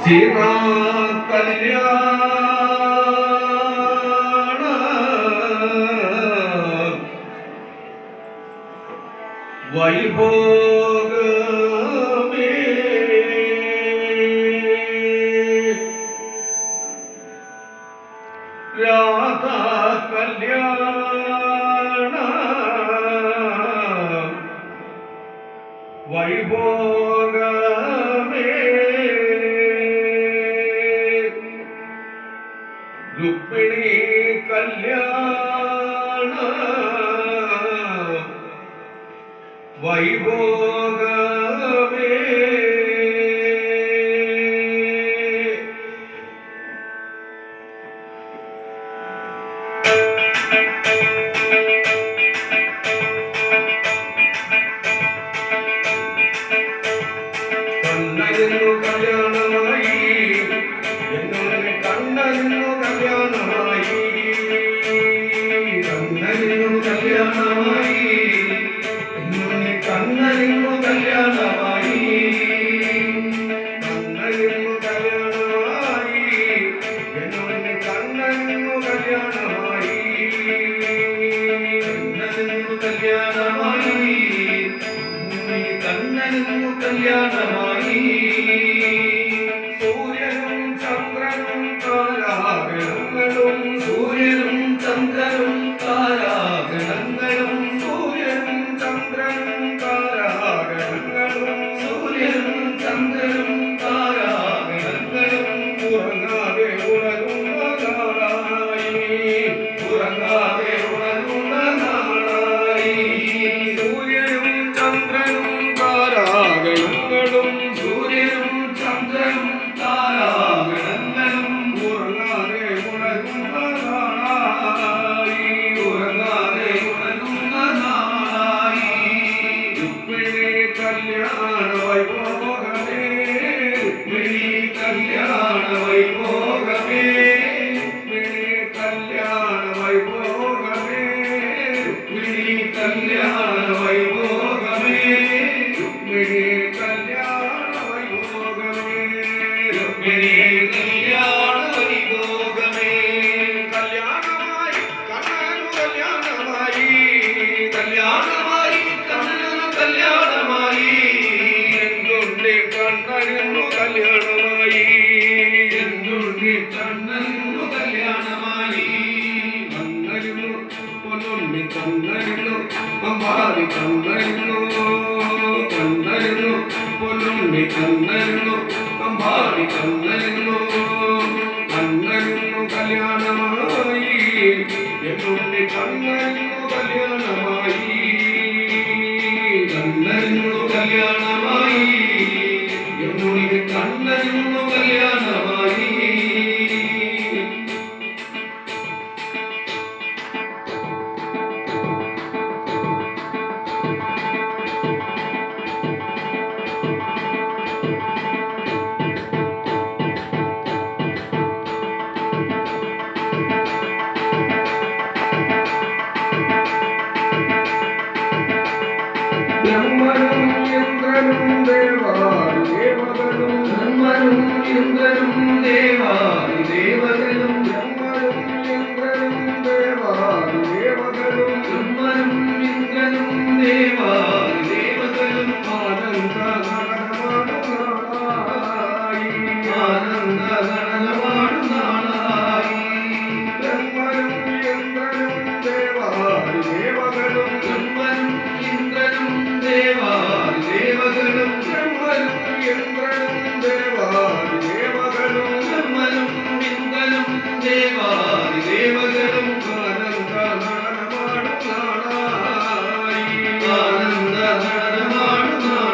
സീതാ കല്യാണ വൈഭോഗമേ രാധാ കല്യാണ വൈഭോഗമേ രുക്മിണി കല്യാണ വൈഭോഗമേ കണ്ണനിന്നു കല്യാണമായി എന്നോനെ കണ്ണനിന്നു കല്യാണമായി കണ്ണനിന്നു കല്യാണമായി എന്നോനെ കണ്ണനിന്നു കല്യാണമായി കണ്ണനിന്നു കല്യാണമായി എന്നോനെ കണ്ണനിന്നു കല്യാണമായി കണ്ണനിന്നു കല്യാണമായി കണ്ണനിന്നു കല്യാണമായി സൂര്യനും ചന്ദ്രനും താരാഗണങ്ങളും സൂര്യനും ചന്ദ്രനും താരാഗണങ്ങളും സൂര്യനും ചന്ദ്രനും താരാഗണങ്ങളും സൂര്യനും ചന്ദ്രനും താരാഗണങ്ങളും ഉറങ്ങാതെ ഉണരുന്ന നാളായി ഉറങ്ങാതെ ഉണരുന്ന നാളായി സൂര്യനും ചന്ദ്രനും താരാഗണങ്ങളും സൂര്യനും ചന്ദ്രനും താരാഗണങ്ങളും ഉറങ്ങാതെ ഉണരുന്ന നാളായി ഉറങ്ങാതെ ഉണരുന്ന നാളായി രുക്മിണി കല്യാണ വൈഭോഗമേ രുക്മിണി കല്യാണ വൈഭോഗമേ രുക്മിണി കല്യാണ വൈഭോഗമേ രുക്മിണി കല്യാണ വൈഭോഗമേ രുക്മിണി കല്യാണ വൈഭോഗമേ രുക്മിണി കല്യാണ വൈഭോഗമേ കല്യാണമായി കണ്ണനു കല്യാണമായി കല്യാണമായി കണ്ണനു കല്യാണമായി എന്നുണ്ണി കണ്ണനു കല്യാണമായി എന്നുണ്ണി കണ്ണനു കല്യാണമായി കണ്ണനു പൊന്നുണ്ണി കണ്ണനു അമ്പാടി കണ്ണനു കണ്ണനു പൊന്നുണ്ണി കണ്ണനു അമ്പാടി കണ്ണനു കണ്ണനു കല്യാണമായി എന്നുണ്ണി കണ്ണനു കല്യാണമായി കണ്ണനു കല്യാണമായി എന്നുണ്ണി കണ്ണനു കല്യാണമായി ബ്രഹ്മനും ഇന്ദ്രനും ദേവാദി ദേവകളും ബ്രഹ്മനും ഇന്ദ്രനും ദേവാദി ദേവകളും ബ്രഹ്മനും ഇന്ദ്രനും ദേവാദി ദേവകളും ബ്രഹ്മനും ഇന്ദ്രനും ദേവാദി ദേവകളും ആനന്ദ നടനമാടുന്നാളായി ആനന്ദ നടനമാടുന്നാളായി ബ്രഹ്മനും ഇന്ദ്രനും ദേവാദി ദേവകളും ബ്രഹ്മനും ഇന്ദ്രനും ദേവാദി ദേവകളും ബ്രഹ്മനും ഇന്ദ്രനും ദേവാദി ദേവകളും ബ്രഹ്മനും ഇന്ദ്രനും ദേവാദി ദേവകളും ആനന്ദ നടനമാടുന്നാളായി ആനന്ദ നടനമാടുന്നാളായി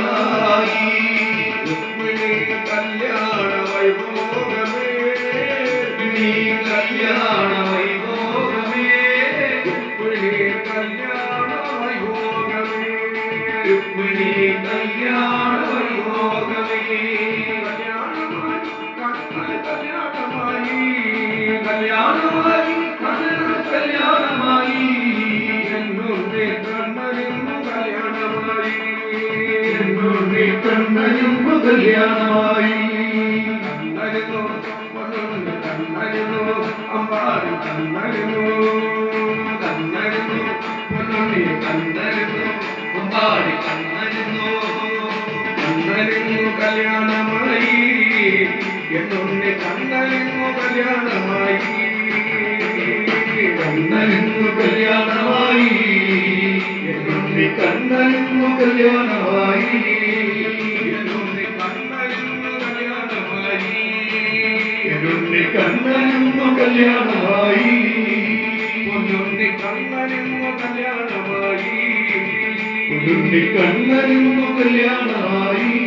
രുക്മിണി കല്യാണ വൈഭോഗമേ രുക്മിണി കല്യാണ വൈഭോഗമേ രുക്മിണി കല്യാണ വൈഭോഗമേ രുക്മിണി കല്യാണ വൈഭോഗമേ കല്യാണമായി കല്യാണമായി കല്യാണമായി കല്യാണമായി എന്നുണ്ണി കണ്ണനിന്നു കല്യാണമായി എന്നുണ്ണി കണ്ണനിന്നു കല്യാണമായി കണ്ണനിന്നു പൊന്നുണ്ണി കണ്ണനിന്നു അമ്പാടി കണ്ണനിന്നു കണ്ണനിന്നു പൊന്നുണ്ണി കണ്ണനിന്നു അമ്പാടി കണ്ണനിന്നു കണ്ണനിന്നു കല്യാണമായി എന്നുണ്ണി കണ്ണനിന്നു കല്യാണമായി കണ്ണനിന്നു കല്യാണമായി എന്നുണ്ണി കണ്ണനിന്നു കല്യാണമായി എന്നുണ്ണി കണ്ണനിന്നു കല്യാണമായി എന്നുണ്ണി കണ്ണനിന്നു കല്യാണമായി പൊന്നുണ്ണി കണ്ണനിന്നു കല്യാണമായി പൊന്നുണ്ണി കണ്ണനിന്നു കല്യാണമായി